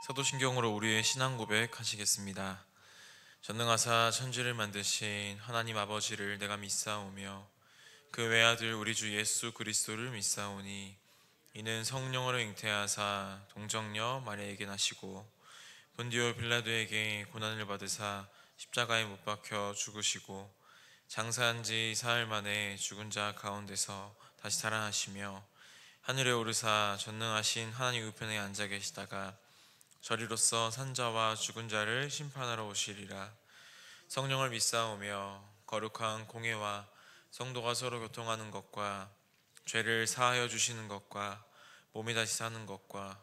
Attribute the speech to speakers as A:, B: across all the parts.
A: 사도신경으로 우리의 신앙 고백하시겠습니다. 전능하사 천지를 만드신 하나님 아버지를 내가 믿사오며 그 외아들 우리 주 예수 그리스도를 믿사오니 이는 성령으로 잉태하사 동정녀 마리아에게 나시고 본디오 빌라도에게 고난을 받으사 십자가에 못 박혀 죽으시고 장사한 지 사흘 만에 죽은 자 가운데서 다시 살아나시며 하늘에 오르사 전능하신 하나님 우편에 앉아 계시다가 저리로서 산자와 죽은 자를 심판하러 오시리라. 성령을 믿사오며 거룩한 공회와 성도가 서로 교통하는 것과 죄를 사하여 주시는 것과 몸이 다시 사는 것과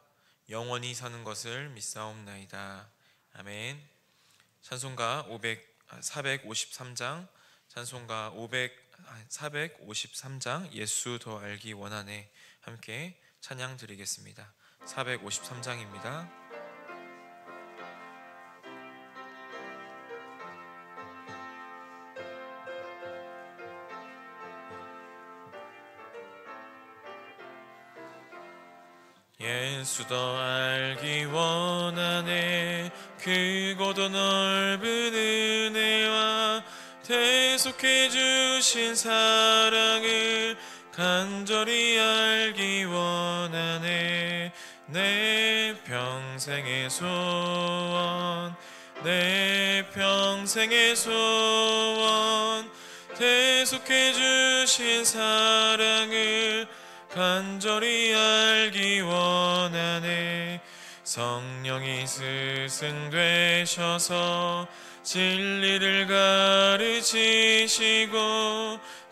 A: 영원히 사는 것을 믿사옵나이다. 아멘. 찬송가 453장 찬송가 453장 예수 더 알기 원하네 함께 찬양 드리겠습니다. 453장입니다. 예수 더 알기 원하네. 크고도 넓은 은혜와 대속해 주신 사랑을 간절히 알기 원하네. 내 평생의 소원, 내 평생의 소원, 대속해 주신 사랑을 간절히 알기 원하네. 성령이 스승되셔서 진리를 가르치시고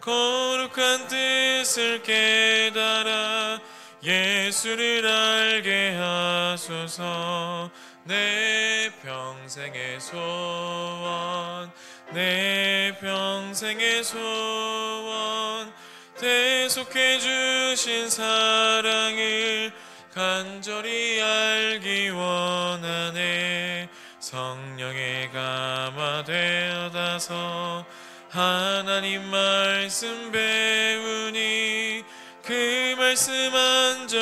A: 거룩한 뜻을 깨달아 예수를 알게 하소서. 내 평생의 소원, 내 평생의 소원, 대속해 주신 사랑을 간절히 알기 원하네. 성령에 감화되어다서 하나님 말씀 배우니 그 말씀 안절안절이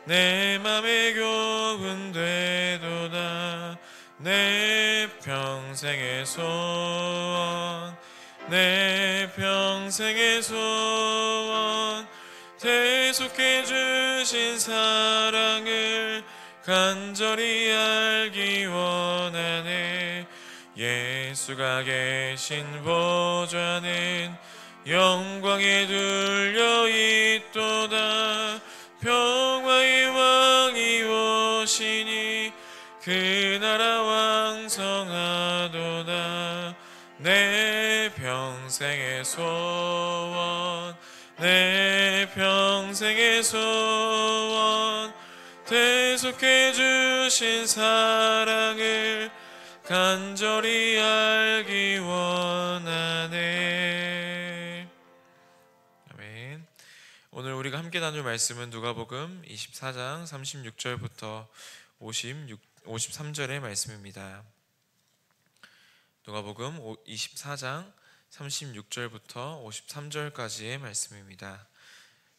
A: 내 맘에 교훈되도다. 내 평생의 소원, 내 평생의 소원, 대속해 주신 사랑을 간절히 알기 원하네. 예수가 계신 보좌는 영광에 둘려 있도다. 평화의 왕이 오시니 그 나라 왕성하도다. 내 평생의 소원, 내 평생의 소원, 대속해 주신 사랑을 간절히 알기 원하네. 아멘. 오늘 우리가 함께 나눌 말씀은 누가복음 24장 36절부터 53절의 말씀입니다. 누가복음 24장 36절부터 53절까지의 말씀입니다.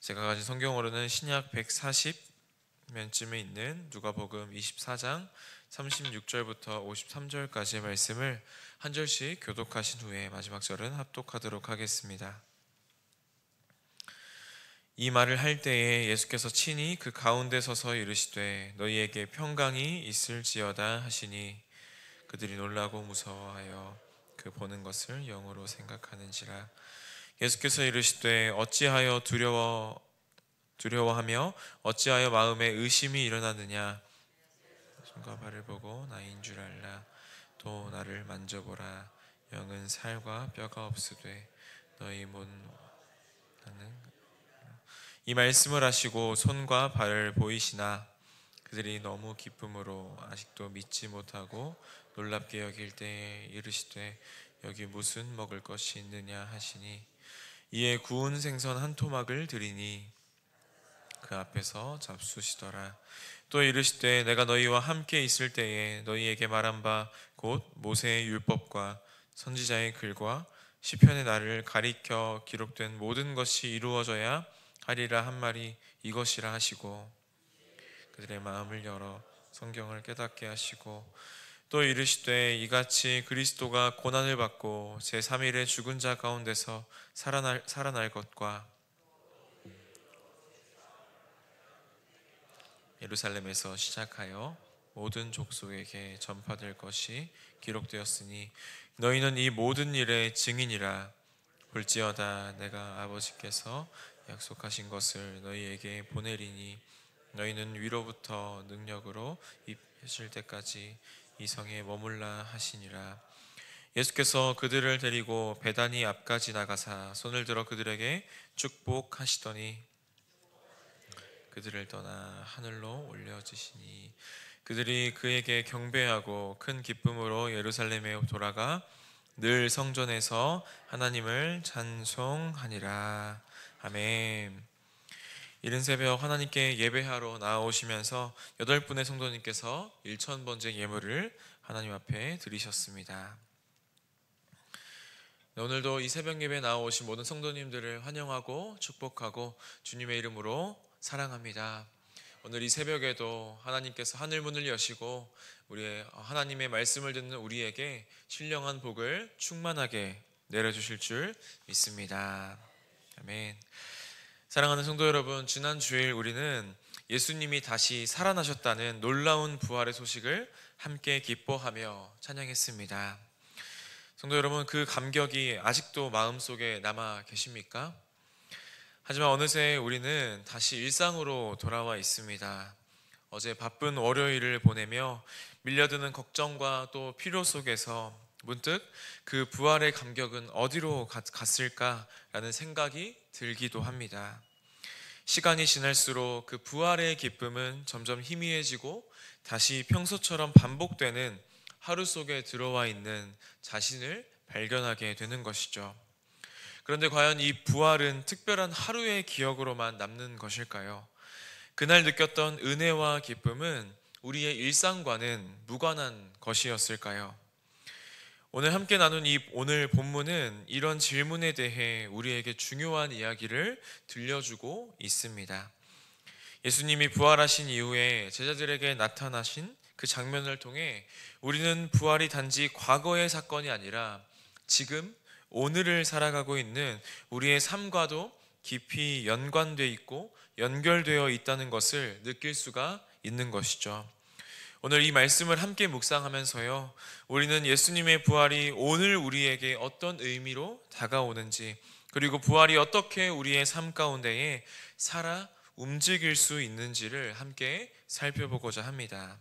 A: 제가 가진 성경으로는 신약 140면쯤에 있는 누가복음 24장 36절부터 53절까지의 말씀을 한 절씩 교독하신 후에 마지막 절은 합독하도록 하겠습니다. 이 말을 할 때에 예수께서 친히 그 가운데 서서 이르시되 너희에게 평강이 있을지어다 하시니 그들이 놀라고 무서워하여 그 보는 것을 영으로 생각하는지라. 예수께서 이르시되 어찌하여 두려워하며 어찌하여 마음에 의심이 일어나느냐. 손과 발을 보고 나인 줄 알라. 또 나를 만져보라. 영은 살과 뼈가 없으되 너희 못 나는. 이 말씀을 하시고 손과 발을 보이시나 그들이 너무 기쁨으로 아직도 믿지 못하고 놀랍게 여길 때에 이르시되 여기 무슨 먹을 것이 있느냐 하시니 이에 구운 생선 한 토막을 드리니 그 앞에서 잡수시더라. 또 이르시되 내가 너희와 함께 있을 때에 너희에게 말한 바 곧 모세의 율법과 선지자의 글과 시편의 나를 가리켜 기록된 모든 것이 이루어져야 하리라 한 말이 이것이라 하시고 그들의 마음을 열어 성경을 깨닫게 하시고, 또 이르시되 이같이 그리스도가 고난을 받고 제3일에 죽은 자 가운데서 살아날 것과 예루살렘에서 시작하여 모든 족속에게 전파될 것이 기록되었으니 너희는 이 모든 일의 증인이라. 볼지어다 내가 아버지께서 약속하신 것을 너희에게 보내리니 너희는 위로부터 능력으로 입히실 때까지 이 성에 머물라 하시니라. 예수께서 그들을 데리고 베다니 앞까지 나가사 손을 들어 그들에게 축복하시더니 그들을 떠나 하늘로 올려지시니 그들이 그에게 경배하고 큰 기쁨으로 예루살렘에 돌아가 늘 성전에서 하나님을 찬송하니라. 아멘. 이른 새벽 하나님께 예배하러 나오시면서 8분의 성도님께서 1000번째 예물을 하나님 앞에 드리셨습니다. 오늘도 이 새벽 예배에 나오신 모든 성도님들을 환영하고 축복하고 주님의 이름으로 사랑합니다. 오늘 이 새벽에도 하나님께서 하늘 문을 여시고 우리의 하나님의 말씀을 듣는 우리에게 신령한 복을 충만하게 내려주실 줄 믿습니다. 아멘. 사랑하는 성도 여러분, 지난 주일 우리는 예수님이 다시 살아나셨다는 놀라운 부활의 소식을 함께 기뻐하며 찬양했습니다. 성도 여러분, 그 감격이 아직도 마음속에 남아 계십니까? 하지만 어느새 우리는 다시 일상으로 돌아와 있습니다. 어제 바쁜 월요일을 보내며 밀려드는 걱정과 또 필요 속에서 문득 그 부활의 감격은 어디로 갔을까라는 생각이 들기도 합니다. 시간이 지날수록 그 부활의 기쁨은 점점 희미해지고 다시 평소처럼 반복되는 하루 속에 들어와 있는 자신을 발견하게 되는 것이죠. 그런데 과연 이 부활은 특별한 하루의 기억으로만 남는 것일까요? 그날 느꼈던 은혜와 기쁨은 우리의 일상과는 무관한 것이었을까요? 오늘 함께 나눈 오늘 본문은 이런 질문에 대해 우리에게 중요한 이야기를 들려주고 있습니다. 예수님이 부활하신 이후에 제자들에게 나타나신 그 장면을 통해 우리는 부활이 단지 과거의 사건이 아니라 지금 오늘을 살아가고 있는 우리의 삶과도 깊이 연관되어 있고 연결되어 있다는 것을 느낄 수가 있는 것이죠. 오늘 이 말씀을 함께 묵상하면서요, 우리는 예수님의 부활이 오늘 우리에게 어떤 의미로 다가오는지, 그리고 부활이 어떻게 우리의 삶 가운데에 살아 움직일 수 있는지를 함께 살펴보고자 합니다.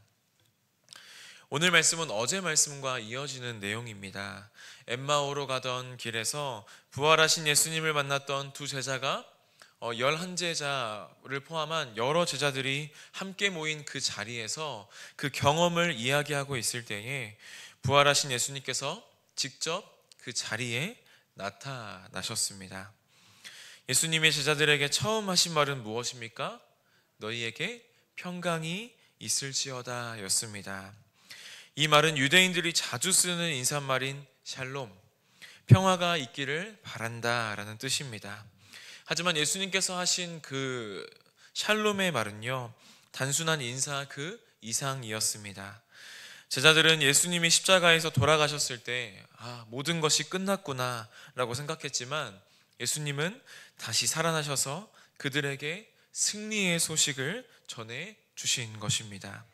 A: 오늘 말씀은 어제 말씀과 이어지는 내용입니다. 엠마오로 가던 길에서 부활하신 예수님을 만났던 두 제자가 11제자를 포함한 여러 제자들이 함께 모인 그 자리에서 그 경험을 이야기하고 있을 때에 부활하신 예수님께서 직접 그 자리에 나타나셨습니다. 예수님의 제자들에게 처음 하신 말은 무엇입니까? 너희에게 평강이 있을지어다 였습니다. 이 말은 유대인들이 자주 쓰는 인사말인 샬롬, 평화가 있기를 바란다 라는 뜻입니다. 하지만 예수님께서 하신 그 샬롬의 말은요, 단순한 인사 그 이상이었습니다. 제자들은 예수님이 십자가에서 돌아가셨을 때 모든 것이 끝났구나 라고 생각했지만 예수님은 다시 살아나셔서 그들에게 승리의 소식을 전해 주신 것입니다.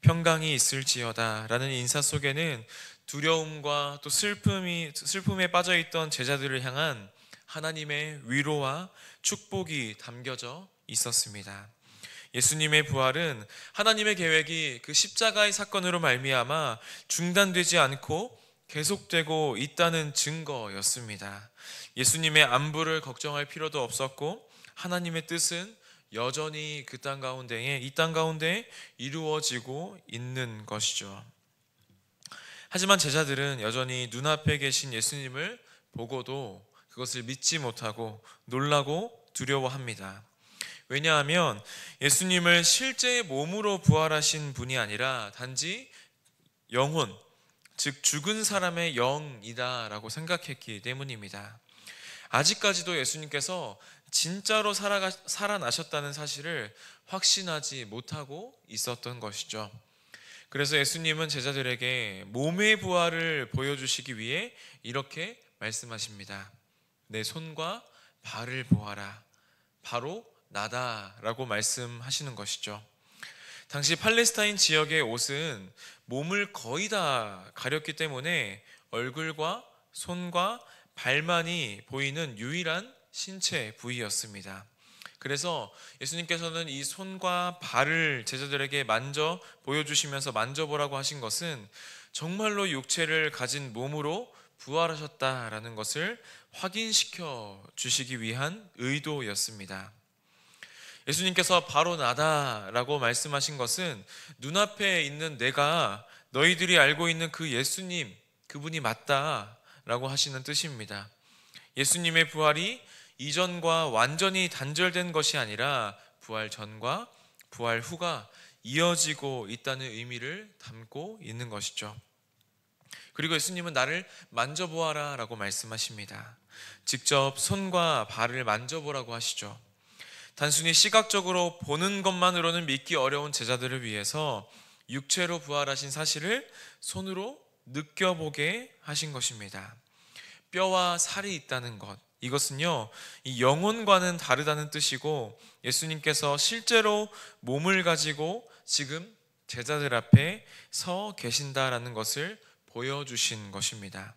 A: 평강이 있을지어다 라는 인사 속에는 두려움과 또 슬픔에 빠져있던 제자들을 향한 하나님의 위로와 축복이 담겨져 있었습니다. 예수님의 부활은 하나님의 계획이 그 십자가의 사건으로 말미암아 중단되지 않고 계속되고 있다는 증거였습니다. 예수님의 안부를 걱정할 필요도 없었고 하나님의 뜻은 여전히 이 땅 가운데 이루어지고 있는 것이죠. 하지만 제자들은 여전히 눈앞에 계신 예수님을 보고도 그것을 믿지 못하고 놀라고 두려워합니다. 왜냐하면 예수님을 실제 몸으로 부활하신 분이 아니라 단지 영혼, 즉 죽은 사람의 영이다라고 생각했기 때문입니다. 아직까지도 예수님께서 진짜로 살아나셨다는 사실을 확신하지 못하고 있었던 것이죠. 그래서 예수님은 제자들에게 몸의 부활을 보여주시기 위해 이렇게 말씀하십니다. 내 손과 발을 보아라. 바로 나다라고 말씀하시는 것이죠. 당시 팔레스타인 지역의 옷은 몸을 거의 다 가렸기 때문에 얼굴과 손과 발만이 보이는 유일한 신체 부위였습니다. 그래서 예수님께서는 이 손과 발을 제자들에게 보여주시면서 만져보라고 하신 것은 정말로 육체를 가진 몸으로 부활하셨다라는 것을 확인시켜 주시기 위한 의도였습니다. 예수님께서 바로 나다라고 말씀하신 것은 눈앞에 있는 내가 너희들이 알고 있는 그 예수님, 그분이 맞다라고 하시는 뜻입니다. 예수님의 부활이 이전과 완전히 단절된 것이 아니라 부활 전과 부활 후가 이어지고 있다는 의미를 담고 있는 것이죠. 그리고 예수님은 나를 만져보아라 라고 말씀하십니다. 직접 손과 발을 만져보라고 하시죠. 단순히 시각적으로 보는 것만으로는 믿기 어려운 제자들을 위해서 육체로 부활하신 사실을 손으로 느껴보게 하신 것입니다. 뼈와 살이 있다는 것, 이것은요, 이 영혼과는 다르다는 뜻이고 예수님께서 실제로 몸을 가지고 지금 제자들 앞에 서 계신다라는 것을 보여주신 것입니다.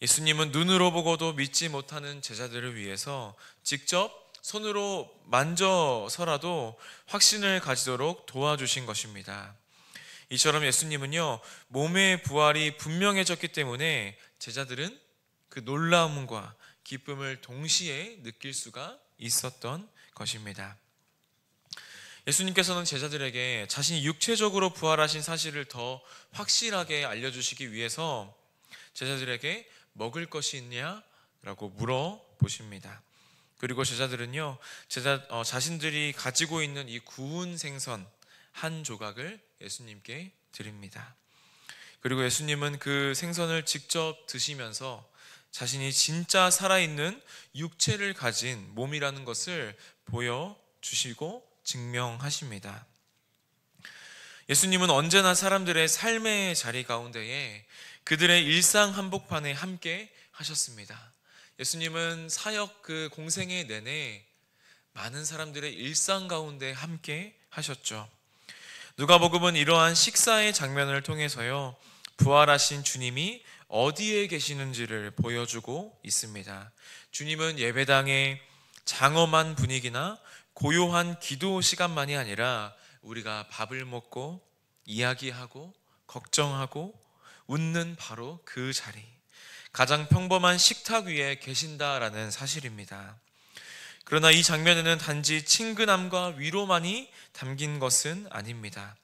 A: 예수님은 눈으로 보고도 믿지 못하는 제자들을 위해서 직접 손으로 만져서라도 확신을 가지도록 도와주신 것입니다. 이처럼 예수님은요, 몸의 부활이 분명해졌기 때문에 제자들은 그 놀라움과 기쁨을 동시에 느낄 수가 있었던 것입니다. 예수님께서는 제자들에게 자신이 육체적으로 부활하신 사실을 더 확실하게 알려주시기 위해서 제자들에게 먹을 것이 있냐라고 물어보십니다. 그리고 제자들은요, 자신들이 가지고 있는 이 구운 생선 한 조각을 예수님께 드립니다. 그리고 예수님은 그 생선을 직접 드시면서 자신이 진짜 살아있는 육체를 가진 몸이라는 것을 보여주시고 증명하십니다. 예수님은 언제나 사람들의 삶의 자리 가운데에 그들의 일상 한복판에 함께 하셨습니다. 예수님은 사역 그 공생애 내내 많은 사람들의 일상 가운데 함께 하셨죠. 누가복음은 이러한 식사의 장면을 통해서요, 부활하신 주님이 어디에 계시는지를 보여주고 있습니다. 주님은 예배당의 장엄한 분위기나 고요한 기도 시간만이 아니라 우리가 밥을 먹고 이야기하고 걱정하고 웃는 바로 그 자리, 가장 평범한 식탁 위에 계신다라는 사실입니다. 그러나 이 장면에는 단지 친근함과 위로만이 담긴 것은 아닙니다.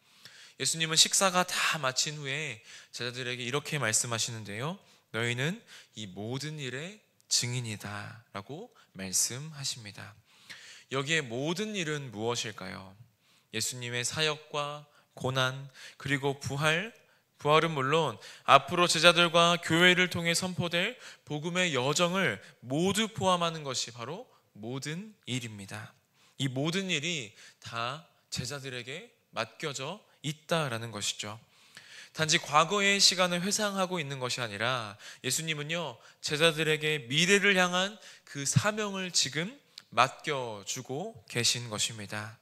A: 예수님은 식사가 다 마친 후에 제자들에게 이렇게 말씀하시는데요, 너희는 이 모든 일의 증인이다 라고 말씀하십니다. 여기에 모든 일은 무엇일까요? 예수님의 사역과 고난, 그리고 부활은 물론 앞으로 제자들과 교회를 통해 선포될 복음의 여정을 모두 포함하는 것이 바로 모든 일입니다. 이 모든 일이 다 제자들에게 맡겨져 있다라는 것이죠. 단지 과거의 시간을 회상하고 있는 것이 아니라 예수님은요, 제자들에게 미래를 향한 그 사명을 지금 맡겨주고 계신 것입니다.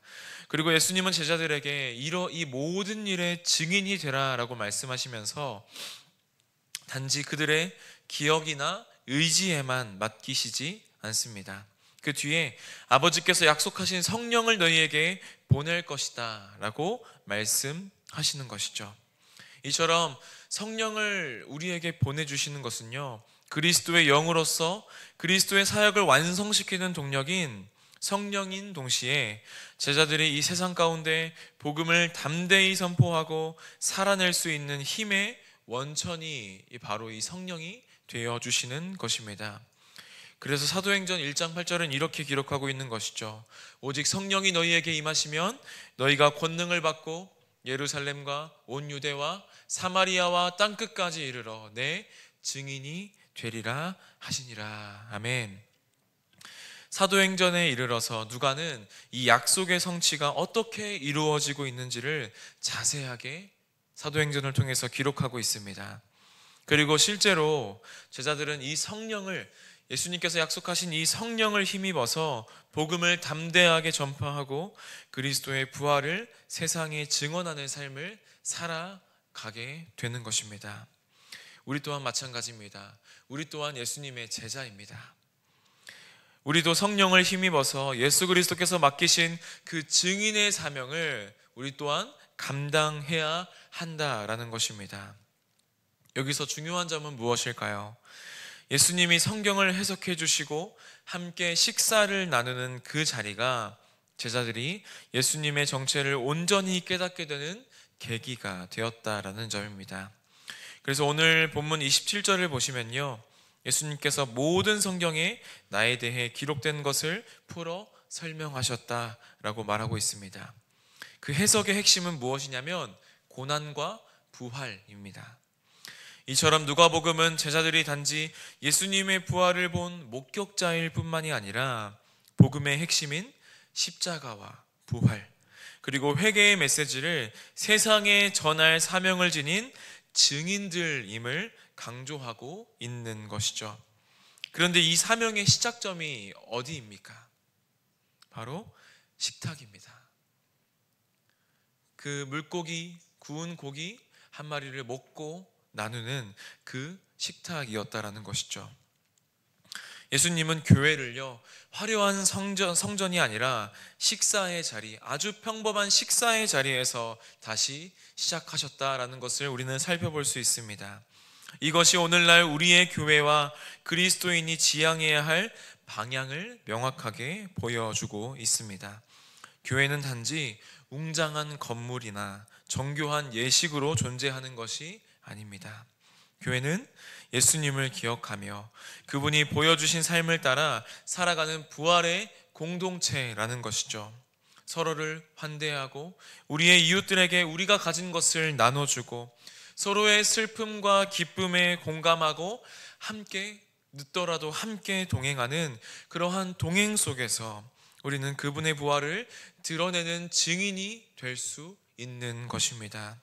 A: 그리고 예수님은 제자들에게 이 모든 일의 증인이 되라라고 말씀하시면서 단지 그들의 기억이나 의지에만 맡기시지 않습니다. 그 뒤에 아버지께서 약속하신 성령을 너희에게 보낼 것이다 라고 말씀하시는 것이죠. 이처럼 성령을 우리에게 보내주시는 것은요, 그리스도의 영으로서 그리스도의 사역을 완성시키는 동력인 성령인 동시에 제자들이 이 세상 가운데 복음을 담대히 선포하고 살아낼 수 있는 힘의 원천이 바로 이 성령이 되어주시는 것입니다. 그래서 사도행전 1장 8절은 이렇게 기록하고 있는 것이죠. 오직 성령이 너희에게 임하시면 너희가 권능을 받고 예루살렘과 온 유대와 사마리아와 땅끝까지 이르러 내 증인이 되리라 하시니라. 아멘. 사도행전에 이르러서 누가는 이 약속의 성취가 어떻게 이루어지고 있는지를 자세하게 사도행전을 통해서 기록하고 있습니다. 그리고 실제로 제자들은 이 성령을, 예수님께서 약속하신 이 성령을 힘입어서 복음을 담대하게 전파하고 그리스도의 부활을 세상에 증언하는 삶을 살아가게 되는 것입니다. 우리 또한 마찬가지입니다. 우리 또한 예수님의 제자입니다. 우리도 성령을 힘입어서 예수 그리스도께서 맡기신 그 증인의 사명을 우리 또한 감당해야 한다라는 것입니다. 여기서 중요한 점은 무엇일까요? 예수님이 성경을 해석해 주시고 함께 식사를 나누는 그 자리가 제자들이 예수님의 정체를 온전히 깨닫게 되는 계기가 되었다라는 점입니다. 그래서 오늘 본문 27절을 보시면요, 예수님께서 모든 성경에 나에 대해 기록된 것을 풀어 설명하셨다라고 말하고 있습니다. 그 해석의 핵심은 무엇이냐면 고난과 부활입니다. 이처럼 누가복음은 제자들이 단지 예수님의 부활을 본 목격자일 뿐만이 아니라 복음의 핵심인 십자가와 부활, 그리고 회개의 메시지를 세상에 전할 사명을 지닌 증인들임을 강조하고 있는 것이죠. 그런데 이 사명의 시작점이 어디입니까? 바로 식탁입니다. 그 물고기, 구운 고기 한 마리를 먹고 나누는 그 식탁이었다라는 것이죠. 예수님은 교회를요, 화려한 성전이 아니라 식사의 자리, 아주 평범한 식사의 자리에서 다시 시작하셨다라는 것을 우리는 살펴볼 수 있습니다. 이것이 오늘날 우리의 교회와 그리스도인이 지향해야 할 방향을 명확하게 보여주고 있습니다. 교회는 단지 웅장한 건물이나 정교한 예식으로 존재하는 것이 아닙니다. 교회는 예수님을 기억하며 그분이 보여주신 삶을 따라 살아가는 부활의 공동체라는 것이죠. 서로를 환대하고 우리의 이웃들에게 우리가 가진 것을 나눠주고 서로의 슬픔과 기쁨에 공감하고 함께 늦더라도 함께 동행하는 그러한 동행 속에서 우리는 그분의 부활을 드러내는 증인이 될 수 있는 것입니다.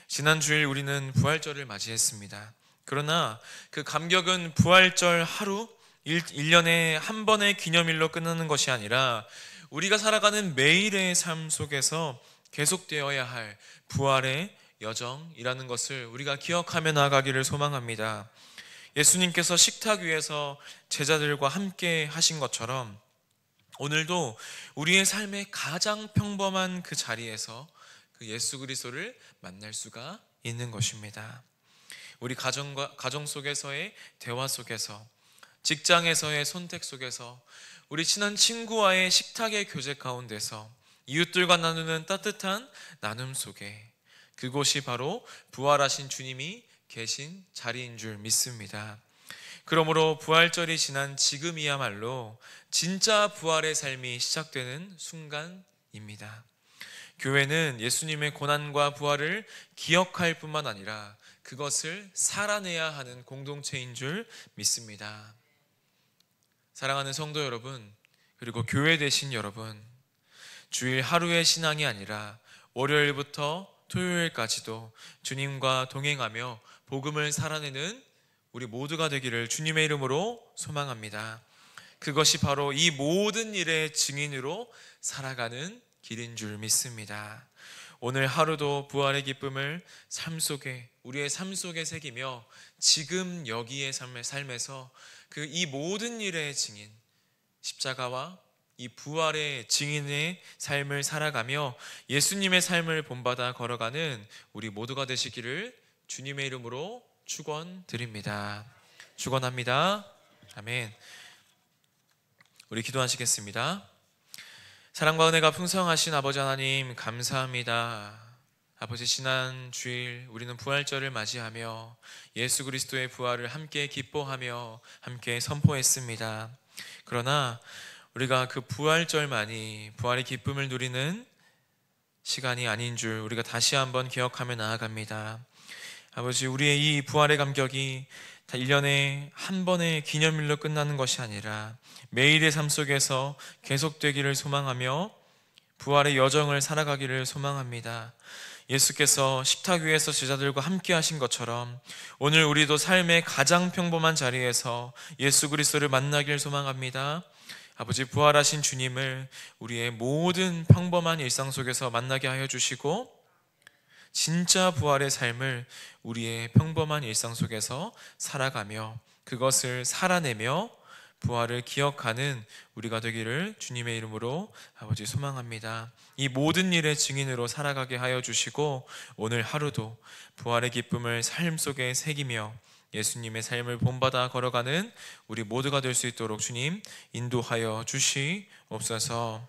A: 지난 주일 우리는 부활절을 맞이했습니다. 그러나 그 감격은 부활절 하루, 1년에 한 번의 기념일로 끝나는 것이 아니라 우리가 살아가는 매일의 삶 속에서 계속되어야 할 부활의 여정이라는 것을 우리가 기억하며 나아가기를 소망합니다. 예수님께서 식탁 위에서 제자들과 함께 하신 것처럼 오늘도 우리의 삶의 가장 평범한 그 자리에서 그 예수 그리스도를 만날 수가 있는 것입니다. 우리 가정 속에서의 대화 속에서, 직장에서의 선택 속에서, 우리 친한 친구와의 식탁의 교제 가운데서, 이웃들과 나누는 따뜻한 나눔 속에 그곳이 바로 부활하신 주님이 계신 자리인 줄 믿습니다. 그러므로 부활절이 지난 지금이야말로 진짜 부활의 삶이 시작되는 순간입니다. 교회는 예수님의 고난과 부활을 기억할 뿐만 아니라 그것을 살아내야 하는 공동체인 줄 믿습니다. 사랑하는 성도 여러분, 그리고 교회 되신 여러분, 주일 하루의 신앙이 아니라 월요일부터 토요일까지도 주님과 동행하며 복음을 살아내는 우리 모두가 되기를 주님의 이름으로 소망합니다. 그것이 바로 이 모든 일의 증인으로 살아가는 길인 줄 믿습니다. 오늘 하루도 부활의 기쁨을 우리의 삶 속에 새기며 지금 여기의 삶에서 그 이 모든 일의 증인, 십자가와 이 부활의 증인의 삶을 살아가며 예수님의 삶을 본받아 걸어가는 우리 모두가 되시기를 주님의 이름으로 축원드립니다. 축원합니다. 아멘. 우리 기도하시겠습니다. 사랑과 은혜가 풍성하신 아버지 하나님 감사합니다. 아버지, 지난 주일 우리는 부활절을 맞이하며 예수 그리스도의 부활을 함께 기뻐하며 함께 선포했습니다. 그러나 우리가 그 부활절만이 부활의 기쁨을 누리는 시간이 아닌 줄 우리가 다시 한번 기억하며 나아갑니다. 아버지, 우리의 이 부활의 감격이 다 1년에 한 번의 기념일로 끝나는 것이 아니라 매일의 삶 속에서 계속되기를 소망하며 부활의 여정을 살아가기를 소망합니다. 예수께서 식탁 위에서 제자들과 함께 하신 것처럼 오늘 우리도 삶의 가장 평범한 자리에서 예수 그리스도를 만나길 소망합니다. 아버지, 부활하신 주님을 우리의 모든 평범한 일상 속에서 만나게 하여 주시고 진짜 부활의 삶을 우리의 평범한 일상 속에서 살아가며 그것을 살아내며 부활을 기억하는 우리가 되기를 주님의 이름으로 아버지 소망합니다. 이 모든 일의 증인으로 살아가게 하여 주시고 오늘 하루도 부활의 기쁨을 삶 속에 새기며 예수님의 삶을 본받아 걸어가는 우리 모두가 될 수 있도록 주님 인도하여 주시옵소서.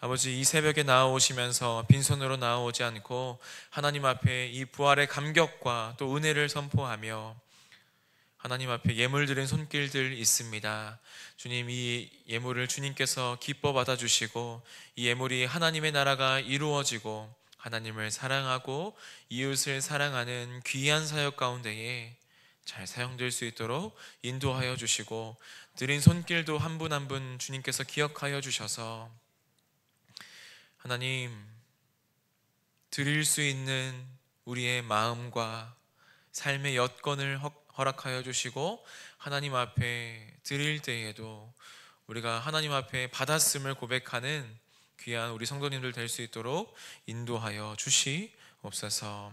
A: 아버지, 이 새벽에 나아오시면서 빈손으로 나아오지 않고 하나님 앞에 이 부활의 감격과 또 은혜를 선포하며 하나님 앞에 예물 드린 손길들 있습니다. 주님, 이 예물을 주님께서 기뻐 받아주시고 이 예물이 하나님의 나라가 이루어지고 하나님을 사랑하고 이웃을 사랑하는 귀한 사역 가운데에 잘 사용될 수 있도록 인도하여 주시고 드린 손길도 한 분 한 분 주님께서 기억하여 주셔서 하나님, 드릴 수 있는 우리의 마음과 삶의 여건을 허락하여 주시고 하나님 앞에 드릴 때에도 우리가 하나님 앞에 받았음을 고백하는 귀한 우리 성도님들 될 수 있도록 인도하여 주시옵소서.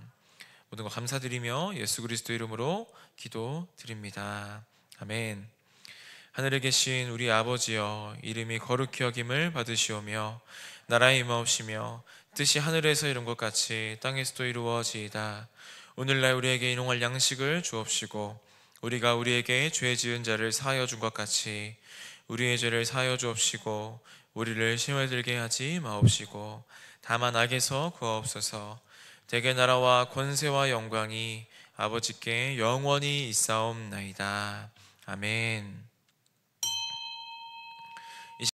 A: 모든 것 감사드리며 예수 그리스도 이름으로 기도드립니다. 아멘. 하늘에 계신 우리 아버지여, 이름이 거룩히 여김을 받으시오며 나라의 임하옵시며 뜻이 하늘에서 이룬 것 같이 땅에서도 이루어지이다. 오늘날 우리에게 일용할 양식을 주옵시고 우리가 우리에게 죄 지은 자를 사하여 준 것 같이 우리의 죄를 사하여 주옵시고 우리를 시험에 들게 하지 마옵시고 다만 악에서 구하옵소서. 대개 나라와 권세와 영광이 아버지께 영원히 있사옵나이다. 아멘.